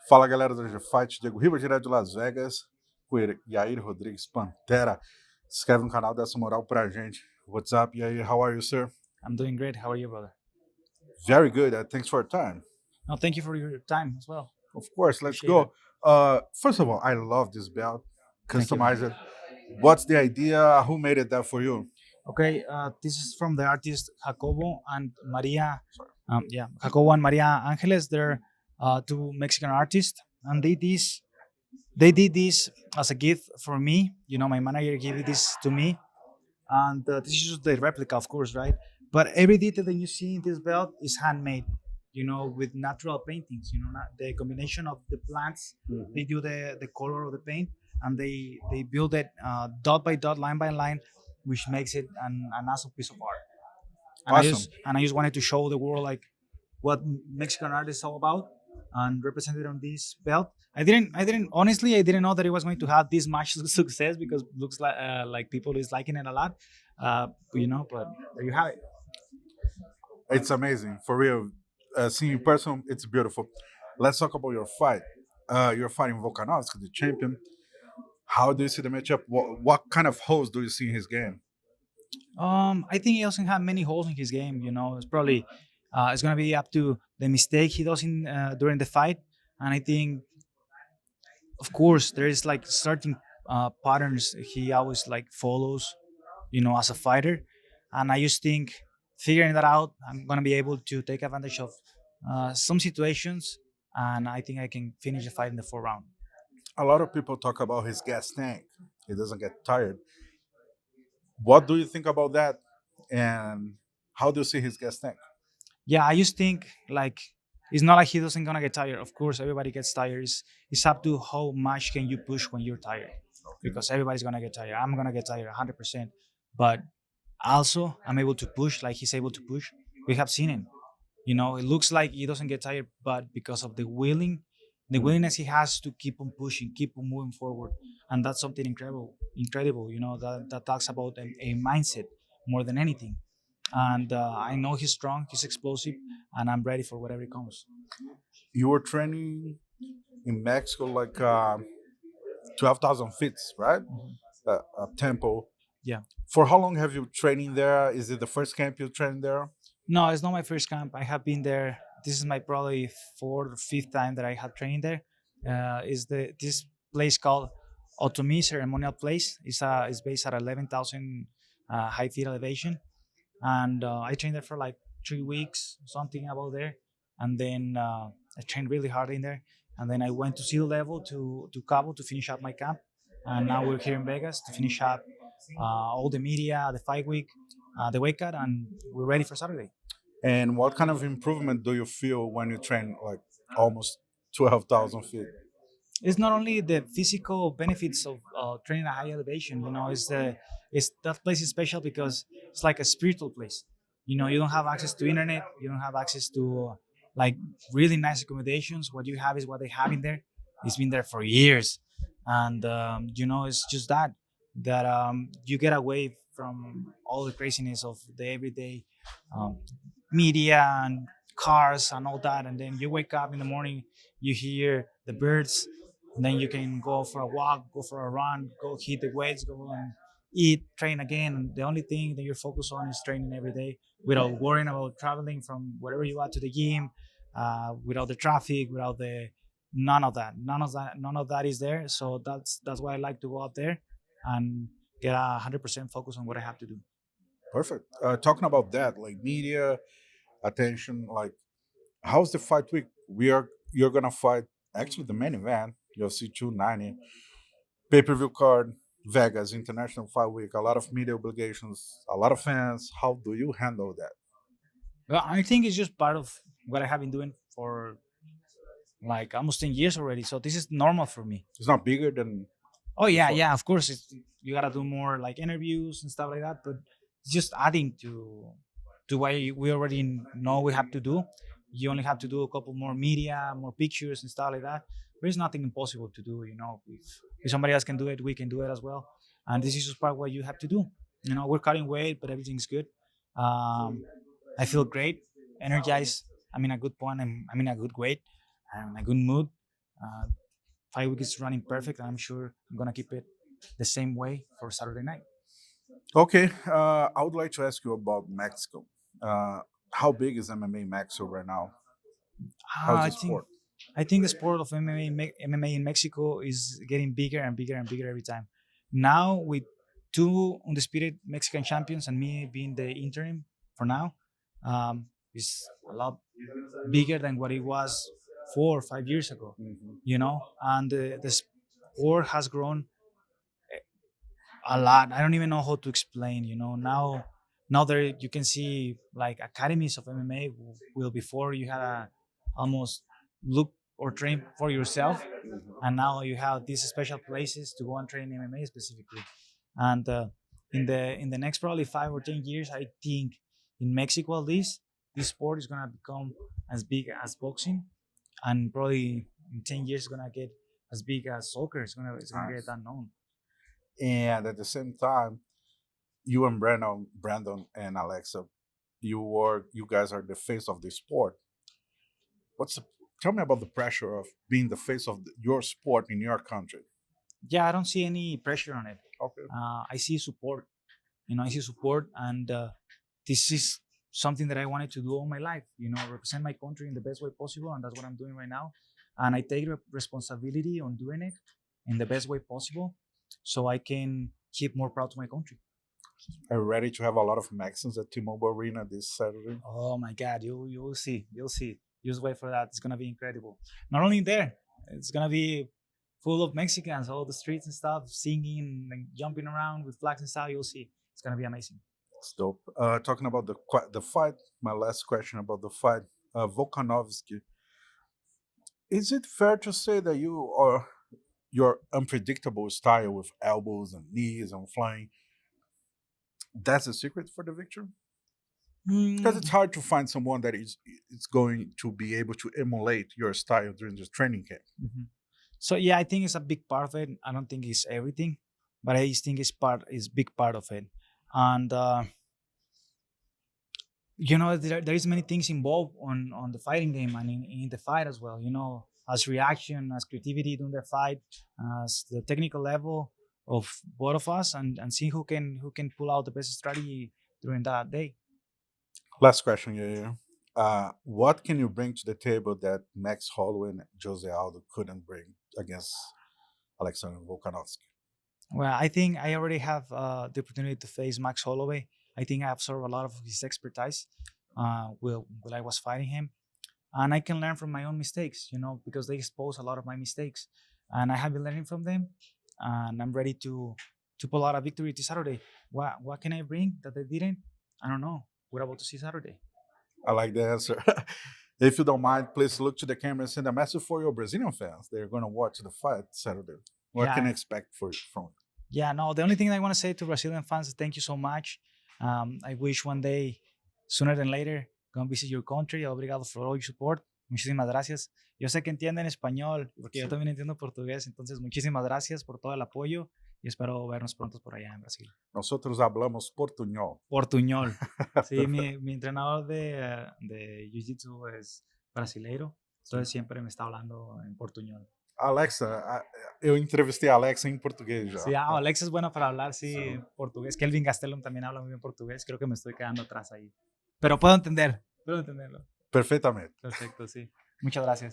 Fala galera do Ag Fight Diego Ribas, direto de Las Vegas, com ele, Yair Rodriguez, Pantera. Se inscreve no canal, dá essa moral pra gente. What's up, Yair? How are you, sir? I'm doing great. How are you, brother? Very good. Thanks for your time. No, thank you for your time as well. Of course, let's Appreciate it. go. First of all, I love this belt. Thank you. Customize it. What's the idea? Who made it that for you? Okay, this is from the artist Jacobo and Maria. Jacobo and Maria Angeles. They're two Mexican artists, and They did this as a gift for me. You know, my manager gave this to me, and this is just the replica, of course, right? But every detail that you see in this belt is handmade. You know, with natural paintings. You know, the combination of the plants. They do the color of the paint, and they build it dot by dot, line by line, which makes it an awesome piece of art. Awesome. I just wanted to show the world like what Mexican art is all about and represented on this belt. I didn't know that it was going to have this much success because looks like people is liking it a lot. But there you have it. It's amazing. For real. Seeing in person, it's beautiful. Let's talk about your fight. You're fighting Volkanovski, the champion. How do you see the matchup? What kind of holes do you see in his game? I think he doesn't have many holes in his game. You know, it's gonna be up to the mistake he does in during the fight, and I think, of course, there is like certain patterns he always like follows. You know, as a fighter, and I just think figuring that out, I'm gonna be able to take advantage of some situations, and I think I can finish the fight in the 4th round. A lot of people talk about his gas tank. He doesn't get tired. What do you think about that? And how do you see his gas tank? Yeah, I just think like it's not like he doesn't gonna get tired. Of course, everybody gets tired. It's up to how much can you push when you're tired, because everybody's gonna get tired. I'm gonna get tired 100%, but also I'm able to push like he's able to push. We have seen it. You know, it looks like he doesn't get tired, but because of the willingness he has to keep on pushing, keep on moving forward, and that's something incredible. You know, that talks about a mindset more than anything. And I know he's strong, he's explosive, and I'm ready for whatever comes. You were training in Mexico like 12,000 feet, right? Tempo. Yeah. For how long have you training there? Is it the first camp you trained there? No, it's not my first camp. I have been there. This is my probably 4th or 5th time that I have trained there. Is this place called Otomi Ceremonial Place? It's based at 11,000 high feet elevation, and I trained there for like 3 weeks, something about there, and then I trained really hard in there, and then I went to sea level to Cabo to finish up my camp, and now we're here in Vegas to finish up all the media, the fight week, the weight cut, and we're ready for Saturday. And what kind of improvement do you feel when you train like almost 12,000 feet? It's not only the physical benefits of training at high elevation. You know, it's that place is special because it's like a spiritual place. You know, you don't have access to internet. You don't have access to like really nice accommodations. What you have is what they have in there. It's been there for years, and you know, it's just that you get away from all the craziness of the everyday um, media and cars and all that, and then you wake up in the morning, you hear the birds, and then you can go for a walk, go for a run, go hit the weights, go and eat, train again. And the only thing that you're focused on is training every day without worrying about traveling from wherever you are to the gym, without the traffic, without the none of that is there. So that's why I like to go out there and get 100% focus on what I have to do. Perfect. Talking about that, like media attention, like how's the fight week? You're gonna fight actually the main event, UFC 290, pay-per-view card, Vegas International Fight Week, a lot of media obligations, a lot of fans. How do you handle that? Well, I think it's just part of what I have been doing for like almost 10 years already. So this is normal for me. It's not bigger than Oh yeah, before. yeah. Of course, you gotta do more like interviews and stuff like that. But it's just adding to what we already know we have to do. You only have to do a couple more media, more pictures and stuff like that. There's nothing impossible to do. You know, if somebody else can do it, we can do it as well. And this is just part of what you have to do. You know, we're cutting weight, but everything's good. Um, I feel great, energized. I'm in a good point. I'm in a good weight. I'm in a good mood. Fight week is running perfect, and I'm sure I'm gonna keep it the same way for Saturday night. Okay, I would like to ask you about Mexico. Uh, how big is MMA in Mexico right now? How's I the think sport? I think the sport of MMA in Mexico is getting bigger and bigger and bigger every time. Now with two undisputed Mexican champions and me being the interim for now, is a lot bigger than what it was 4 or 5 years ago. Mhm. You know, and the sport has grown a lot. I don't even know how to explain. You know, now there you can see like academies of MMA. Will before you had a almost look or train for yourself, and now you have these special places to go and train MMA specifically. And in the next probably 5 or 10 years, I think in Mexico at least, this sport is gonna become as big as boxing, and probably in 10 years it's gonna get as big as soccer. It's gonna get Nice. that known. And at the same time, you and Brandon and Alexa, you guys are the face of the sport. What's the, tell me about the pressure of being the face of your sport in your country? Yeah, I don't see any pressure on it. Okay. I see support. I see support, and this is something that I wanted to do all my life. Represent my country in the best way possible, and that's what I'm doing right now. And I take responsibility on doing it in the best way possible, so I can keep more proud to my country. Are you ready to have a lot of Mexicans at T-Mobile Arena this Saturday? Oh my God, you'll see, you'll see. Just wait for that. It's gonna be incredible. Not only there, it's gonna be full of Mexicans, all the streets and stuff, singing and jumping around with flags and stuff. You'll see. It's gonna be amazing. It's dope. Talking about the fight, my last question about the fight, Volkanovski. Is it fair to say that your unpredictable style with elbows and knees and flying, that's the secret for the victory? Because Mm, it's hard to find someone that is going to be able to emulate your style during this training camp. mhm. So yeah, I think it's a big part of it. I don't think it's everything, but I just think it's big part of it. And there is many things involved on the fighting game and in the fight as well. As reaction, as creativity during the fight, as the technical level of both of us, and see who can pull out the best strategy during that day. Last question, yeah. What can you bring to the table that Max Holloway and Jose Aldo couldn't bring against Alexander Volkanovski? Well, I think I already have the opportunity to face Max Holloway. I think I absorbed a lot of his expertise while I was fighting him, and I can learn from my own mistakes. Because they expose a lot of my mistakes, and I have been learning from them, and I'm ready to pull out a victory this Saturday. What can I bring that they didn't? I don't know. We're about to see Saturday. I like the answer. If you don't mind, please look to the camera and send a message for your Brazilian fans. They're going to watch the fight Saturday. What can I Yeah, expect from it? yeah. No, the only thing I want to say to Brazilian fans is thank you so much. I wish one day, sooner than later, come visit your country. Obrigado for all your support. Muchísimas gracias. Yo sé que entienden español, porque yo Sí. también entiendo portugués. Entonces, muchísimas gracias por todo el apoyo y espero vernos pronto por allá en Brasil. Nosotros hablamos portuñol. Portuñol. Sí, mi entrenador de Jiu-Jitsu es brasileiro, entonces siempre me está hablando en portuñol. Alexa, eu entrevistei a Alexa em português já. Sí, Alex es bueno para hablar, sí, portugués. Kelvin Gastelum también habla muy bien portugués. Creo que me estoy quedando atrás ahí. Pero puedo entenderlo. Perfeitamente. Perfecto, sí. Muchas gracias.